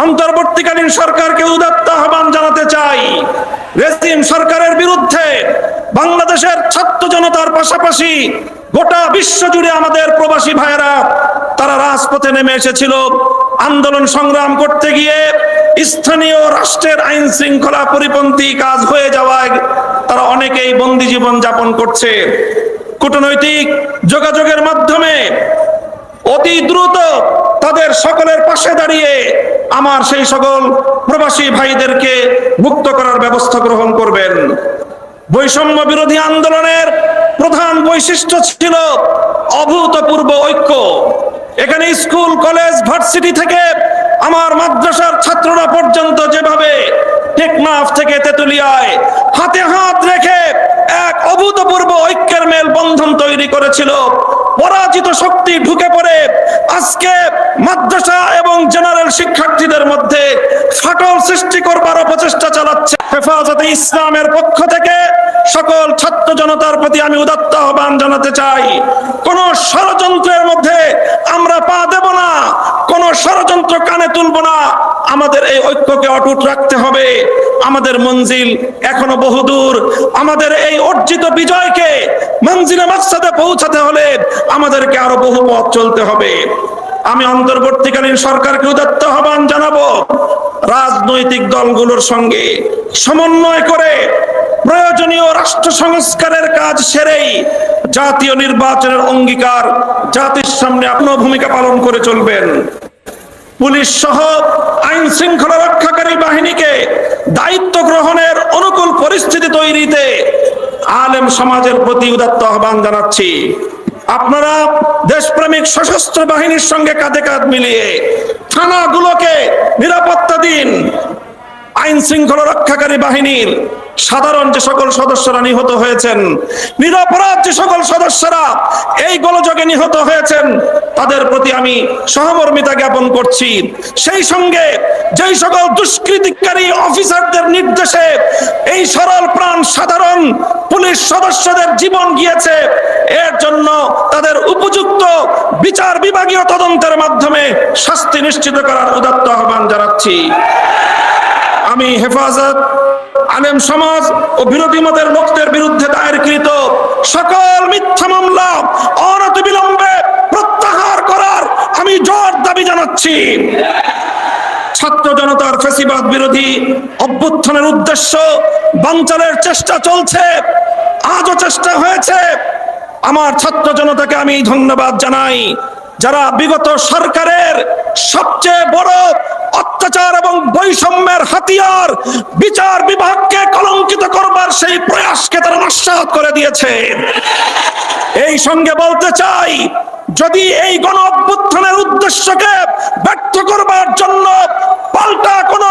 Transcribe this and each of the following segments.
অন্তর্বর্তীকালীন সরকারকে উদাত্ত আহ্বান জানাতে চাই, রেজিম সরকারের বিরুদ্ধে বাংলাদেশের ছাত্র জনতার পাশাপাশি গোটা বিশ্ব জুড়ে আমাদের প্রবাসী ভাইয়েরা তারা রাজপথে নেমে এসেছিল। আন্দোলন সংগ্রাম করতে গিয়ে স্থানীয় রাষ্ট্রের আইন শৃঙ্খলা পরিপন্থী কাজ হয়ে যাওয়ায় তারা অনেকেই বন্দী জীবন যাপন করছে। কূটনৈতিক যোগাযোগের মাধ্যমে অতি দ্রুত তাদের সকলের পাশে দাঁড়িয়ে আমার সেই সকল প্রবাসী ভাইদেরকে মুক্ত করার ব্যবস্থা গ্রহণ করবেন। বৈষম্য বিরোধী আন্দোলনের প্রধান বৈশিষ্ট্য ছিল অভূতপূর্ব ঐক্য। এখানে স্কুল, কলেজ, ভার্সিটি থেকে আমার মাদ্রাসার ছাত্ররা পর্যন্ত যেভাবে টেকনাফ থেকে তেতুলিয়ায় হাতে হাত রেখে এক অভূতপূর্ব ঐক্যের মেল বন্ধন তৈরি করেছিল, পরাজিত শক্তি ঢুকে পড়ে আজকে মাদ্রাসা এবং জেনারেল শিক্ষার্থীদের মধ্যে ফাটল সৃষ্টি করবার প্রচেষ্টা চালাচ্ছে। হেফাজতে ইসলামের পক্ষ থেকে সকল ছাত্র জনতার প্রতি আমি উদাত্ত আহ্বান জানাতে চাই, কোন ষড়যন্ত্রের মধ্যে আমরা পা দেব না, কোন ষড়যন্ত্র কানে তুলব না। আমাদের এই ঐক্যকে অটুট রাখতে হবে। আমাদের মঞ্জিল এখনো বহুদূর। আমাদের এই অর্জিত বিজয়কে মঞ্জিলে মাকসাদে পৌঁছাতে হলে আমাদেরকে আরো বহু পথ চলতে হবে। আমি অন্তর্বর্তীকালীন সরকারকে উদাত্ত আহ্বান জানাবো, রাজনৈতিক দলগুলোর সঙ্গে সমন্বয় করে প্রয়োজনীয় রাষ্ট্র সংস্কারের কাজ সেরেই জাতীয় নির্বাচনের অঙ্গীকার জাতির সামনে আপন ভূমিকা পালন করে চলবেন। পুলিশ সহ আইন শৃঙ্খলা রক্ষাকারী বাহিনীকে দায়িত্ব গ্রহণের অনুকূল পরিস্থিতি তৈরিতে আলেম সমাজের প্রতি উদাত্ত আহ্বান জানাচ্ছি। আপনারা দেশপ্রেমিক সশস্ত্র বাহিনীর সঙ্গে কাঁধে কাঁধ মিলিয়ে থানাগুলোকে নিরাপত্তা দিন। আইন শৃঙ্খলা রক্ষাকারী বাহিনীর সাধারণ যে সকল সদস্যরা নিহত হয়েছেন, নিরপরাধ যে সকল সদস্যরা এই গোলযোগে নিহত হয়েছেন, তাদের প্রতি আমি সহমর্মিতা জ্ঞাপন করছি। সেই সঙ্গে যেই সকল দুষ্কৃতিকারী অফিসারদের নির্দেশে এই সরল প্রাণ সাধারণ পুলিশ সদস্যদের জীবন গিয়েছে, এর জন্য তাদের উপযুক্ত বিচার বিভাগীয় তদন্তের মাধ্যমে শাস্তি নিশ্চিত করার উদাত্ত আহ্বান জানাচ্ছি। আমি হেফাজত, আলেম সমাজ ও বিরোধী মতের লোকদের বিরুদ্ধে দায়েরকৃত সকল মিথ্যা মামলা অনতিবিলম্বে প্রত্যাহার করার আমি জোর দাবি জানাচ্ছি। ছাত্র জনতার ফ্যাসিবাদ বিরোধী অভ্যুত্থানের উদ্দেশ্য বানচালের চেষ্টা চলছে, আজও চেষ্টা হয়েছে। আমার ছাত্র জনতাকে আমি ধন্যবাদ জানাই, যারা বিগত সরকারের সবচেয়ে বড় অত্যাচার এবং বৈষম্যের হাতিয়ার বিচার বিভাগকে কলঙ্কিত করবার সেই প্রয়াসকে তারা নস্যাৎ করে দিয়েছে। এই সঙ্গে বলতে চাই, যদি এই গণ অভ্যুত্থানের উদ্দেশ্যকে ব্যর্থ করবার জন্য পাল্টা কোন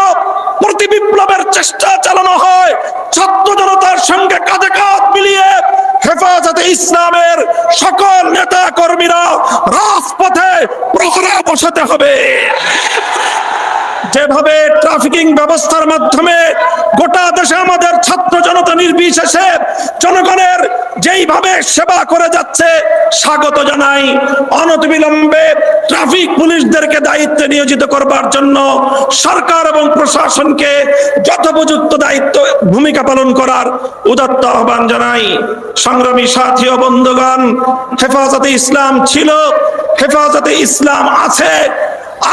প্রতিবিপ্লবের চেষ্টা চালানো হয়, ছাত্র জনতার সঙ্গে কাঁধে কাঁধ মিলিয়ে হেফাজতে ইসলামের সকল নেতা কর্মীরা রাজপথে প্রহরা বসাতে হবে। যেভাবে ট্রাফিকিং ব্যবস্থার মাধ্যমে গোটা দেশে আমাদের ছাত্র জনতা নির্বিশেষে জনগণের যেইভাবে সেবা করে যাচ্ছে, স্বাগত জানাই। অনতিবিলম্বে ট্রাফিক পুলিশদেরকে দায়িত্বে নিয়োজিত করবার জন্য সরকার এবং প্রশাসনকে যথোপযুক্ত দায়িত্ব ভূমিকা পালন করার উদাত্ত আহ্বান জানাই। সংগ্রামী সাথী ও বন্ধুগণ, হেফাজতে ইসলাম ছিল, হেফাজতে ইসলাম আছে।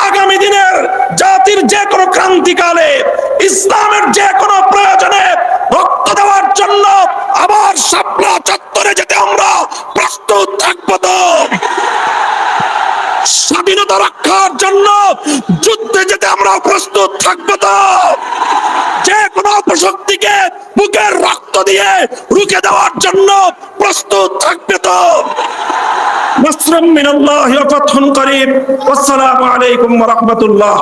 আগামী দিনের জাতির যে কোনো ক্রান্তিকালে ইসলামের যে কোনো প্রয়োজনে রক্ত দেওয়ার জন্য আবার শাপলা চত্বরে যেতে আমরা প্রস্তুত থাকবো। তো স্বাধীনতা রক্ষার জন্য যুদ্ধে যেতে আমরা প্রস্তুত থাকবো। তো যে কোনো অপশক্তিকে বুকের রক্ত দিয়ে রুখে দেওয়ার জন্য প্রস্তুত থাকবে। তো নাসরুম মিনাল্লাহি ওয়া ফাতহুন করিব। আসসালামু আলাইকুম ওয়া রাহমাতুল্লাহ।